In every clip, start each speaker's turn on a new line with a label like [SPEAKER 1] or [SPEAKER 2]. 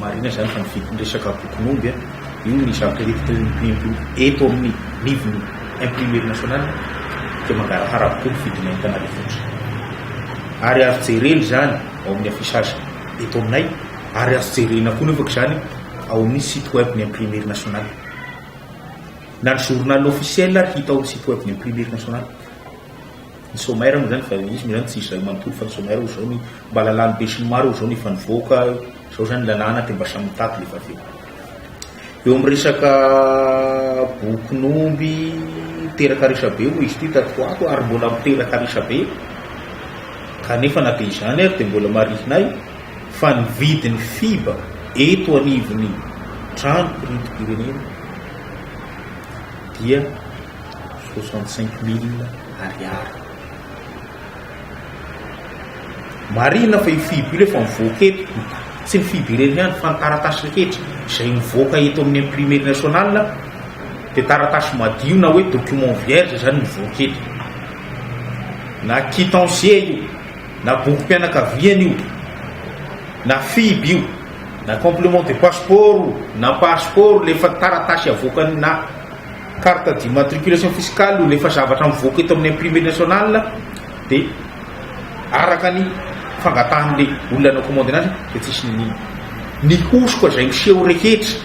[SPEAKER 1] Marina zany fa niresaka bokon'omby a io ny zavatra eto amin'ny livre imprimerie nationale dia mangarahara koa fidina entana le fotsy ary azo jerena zany ao amin'ny affichage eto aminay ary azo jerena koa nefako zany ao amin'ny site web ny imprimerie nationale na ny journal officiel ary hita ao amin'ny site web ny imprimerie nationale ny sommaire moa zany fa izy moa zany tsy izay manontolo fa ny sommaire zao ny mba lalàny be sy ny maro zao ny efa nivoaka zao zany lalàna dia mba samy taty lefa aveo eo amin'ny resaka bokon'omby teraka resabe moa izy ty tatoato ary mbola miteraka resabe kanefa na dia izany ary dia mbola marihinay fa ny vidiny fiba eto anivony trano printy-pirenena dia 65 000 ariary marina fa io fiba io le fa mivoaka eto tsy ny fiba ireny ihany fa ny taratasy rehetra izay mivoaka eto amin'ny imprimerie nationale dia taratasy madio na hoe document vierge zany mivoaka eto na quittancier io na bokim-pianakaviana io na fiba io na complément de passeport na passeport lefa taratasy avoakany na carte d'immatriculation fiscale io lefa zavatra mivoaka eto amin'ny imprimerie nationale dia araka ny fangatahan'le olona na commande anazy dia tsisy ny hosoko izay miseho rehetra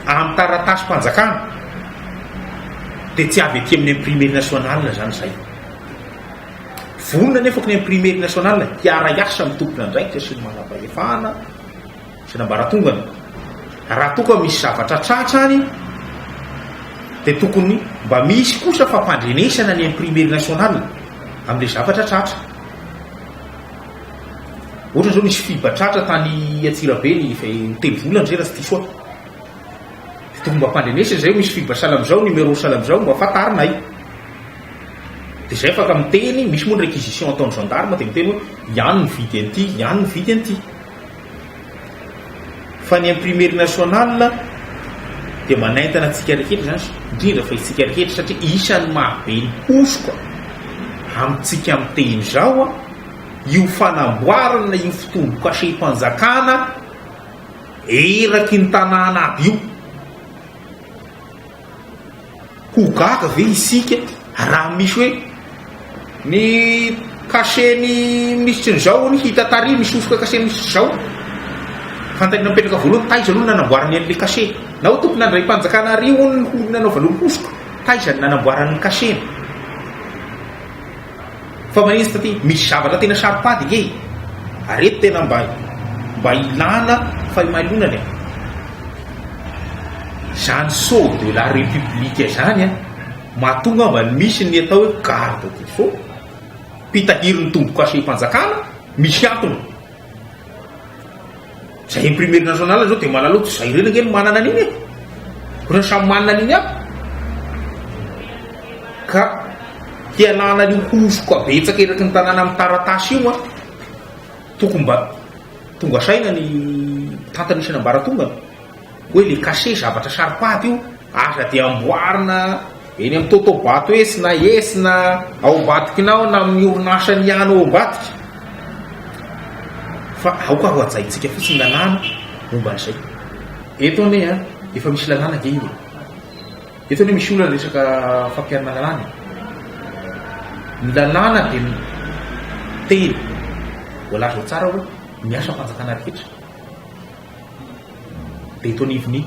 [SPEAKER 1] amin'ny taratasy mpanjakana dia tsy avy ety amin'ny imprimerie nationale zany zay vonona nefako ny imprimerie nationale hiara-iasa amin'ny tompona andraikitra sy ny manam-pahefana sy nambaratongana raha toka misy zavatra tratra any dia tokony mba misy kosa fampandrenesana ny imprimerie nationale amin'le zavatra tratra ohatra zao nisy fiba tratra tany Atsirabe ny telo volana zay raha tsy diso aho tokony mba ampandrenesana zay misy fiba salamizao numéro salamizao mba fantarinay dia zay afaka miteny misy moa ny réquisition ataon'ny gendarme dia miteny hoe ihany ny vidy an'ity ihany ny vidy an'ity fa ny imprimerie nationale dia manaintana antsika rehetra zany indrindra fa isika rehetra satria isan'ny mahabe ny hosoka amintsika miteny zao a io fanamboarana io fitombo cachet-mpanjakana eraky ny tanàna aby io ho gaga ve isika raha misy hoe ny cachet ny ministry nyzao ny hita tary misy hosoka cachet ministry zao fantanina mipetraka voalohany taiza aloha nanamboarany an'le cachet na ho tompony andray mpanjakana ary io ny nanaovan'olo hosoka taizany nanamboarany cachet fa manisy taty misy zavatra tena saripady nge ary eto tena mba ilana fa imalonany zany sceau de la république zany a mahatonga mba misy ny atao hoe garde des sceaux mpitahiry ny tombo cachet-mpanjakana misy antony zay imprimerie nationale zao dia malaloto zay reny nge no manana an'iny e koa samy manana an'iny aby ka hialana ny hosoka betsaka eraky ny tanàna amin'ny taratasy io a tokony mba tonga saina ny tantany isy nambaratongana hoe le cachet zavatra saripady io aza dia amboarina eny amin'ny totobato esina esina ao ambatikinao na amin'ny orinasany ihany ao ambatiky fa aoka ho ajaintsika fotsiny lalàna momba n'izay eto ane a efa misy lalàna ge io eto ane misy olona resaka fampiarana lalàna ny lalàna dia teny voalaza ho tsara hoe miasa mpanjakana rehetra dia eto anivony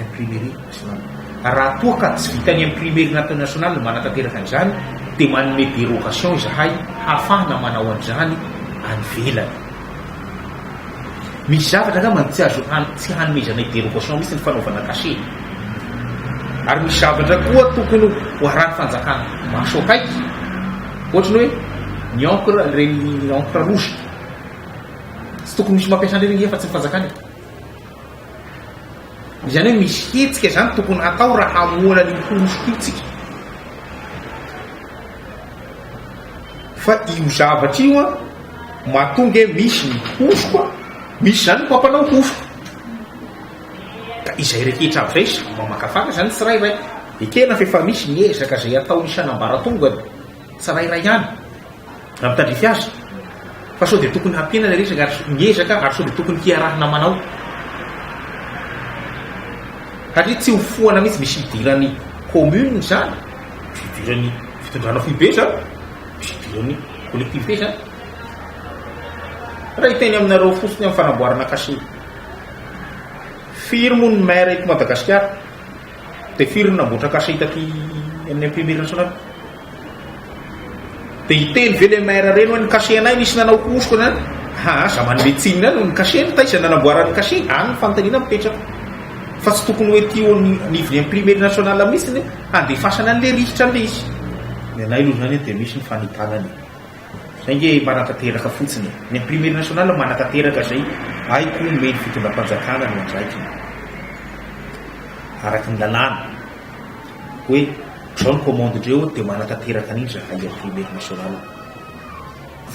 [SPEAKER 1] imprimerie nationale raha toa ka tsy vitany imprimerie nationale manatanteraka an'izany dia manome dérogation izahay hafahana manao an'izany any velany misy zavatra nga tsy azo tsy hanomezanay dérogation mihitsy ny fanaovana cachet ary misy zavatra koa tokony ho arany fanjakana maso akaiky ohatrany hoe ny encre reny encre rouge tsy tokony misy mampiasa an'ireny nge fa tsy mifanjakana izany hoe misy hetsika zany tokony atao raha hamoana ny hosoko io tsika fa io zavatra io a mahatonga hoe misy ny hosoko misy zany mpampanao hosoko ka izay rehetra aby zay mamakafaka zany tsy rairay ekena fa efa misy ny ezaka zay atao isanambaratongany tsy rairay ihany amitandrify azy fa sao dia tokony hampiana le resaka ary miezaka ary sao dia tokony hiarahana manao satria tsy hofoana mihitsy misy idirany commune zany fidirany fitondrana fibe zany misy idirany collectivité zany raha hiteny aminareo fosiny amin'ny fanamboarana cachet firy moa ny maire eto Madagasikara dia firy namboatra cachet taty amin'ny imprimerie nationale dia hiteny ve le maire reny hoe ny cachet anay nisy nanao kosoko zany za manome tsinina no ny cachet ny taisa nanamboarany cachet any ny fanontaniana mipetraka fa tsy tokony hoe tio nivony imprimerie nationale mihitsy andefasana an'le rivotra an'le izy ny anay aloha zany dia misy ny fanitanany zay nge manatateraka fotsiny ny imprimerie nationale manatateraka zay aiko nomeny fitondram-panjakana no andraiky araky ny lalàna hoe zao ny commande ndreo dia manatateraka an'iny zakay imprimerie nationale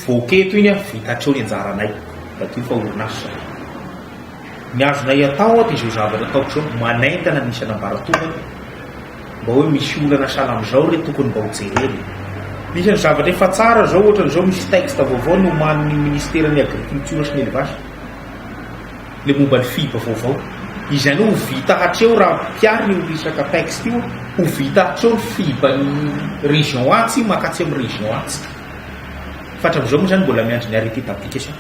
[SPEAKER 1] voaketo iny vita hatreo ny anjaranay da tio fa orinasa ny azonay atao dia izao zavatra ataoko zao manaintana nisy anambaratongany mba hoe misy olana sahala am'izao re tokony mba ho jereny misy ny zavatra efa tsara zao ohatran'izao misy texte vaovao no man'ny ministèren'ny agriculture sy ny élevage le momba ny fiba vaovao izany ho vita hatreo raha piary ny orisaka texte io ho vita hatreo ny fiba ny région atsy makatsy amin'ny région atsy fatram'izao moa zany mbola miandry ny arrêté d'application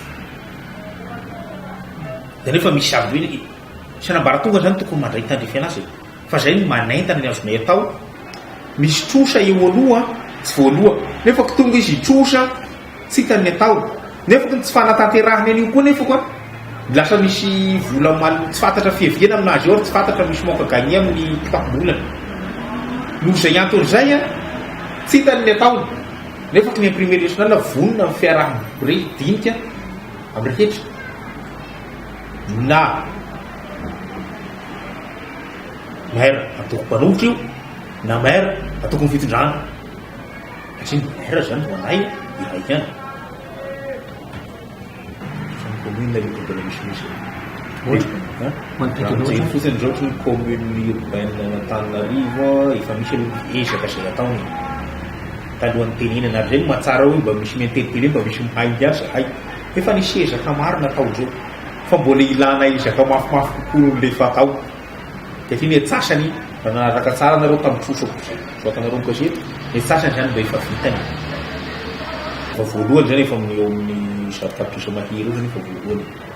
[SPEAKER 1] da nefa misy avy hoe sy anambaratonga zany tokony mandray tandrefy anazy fa zay ny manaintana ny azonay atao misy trosa eo aloha tsy voaloha nefa ko tonga izy trosa tsy hitany atao nefa ko tsy fanatanterahany an'io koa nefa koa lasa misy vola mal tsy fantatra fiaviana aminazy eo tsy fantatra misy moka gagné amin'ny kitapo-bolana noho zay anton'izay tsy hitany atao nefa ko ny imprimerie nationale vonona amin'ny fiarahany re dinika amin'ny rehetra na maire atoko mpanohitra io na maire atoko ny fitondrana satria ny maire zany hoanay iraika any samy commune mbola misimisy fotsiny zao ny commune urbaine Antananarivo efa misy aloha ezaka zay ataony talohan'ny tenenana ary zay no mahatsara hoe mba misy miinterpellé mba misy mihay asa hay efa nisy ezaka maro nataondreo fa mbola ilana ezaka mafimafy kokoa le fatao satria ny atsasany raha nanaraka tsara nareo tamin'ny trosako soatanareo mikazety ny atsasany zany mba efa vitany fa voalohany zany efa eo amin'ny zavatra piso mahery eo zany efa voalohany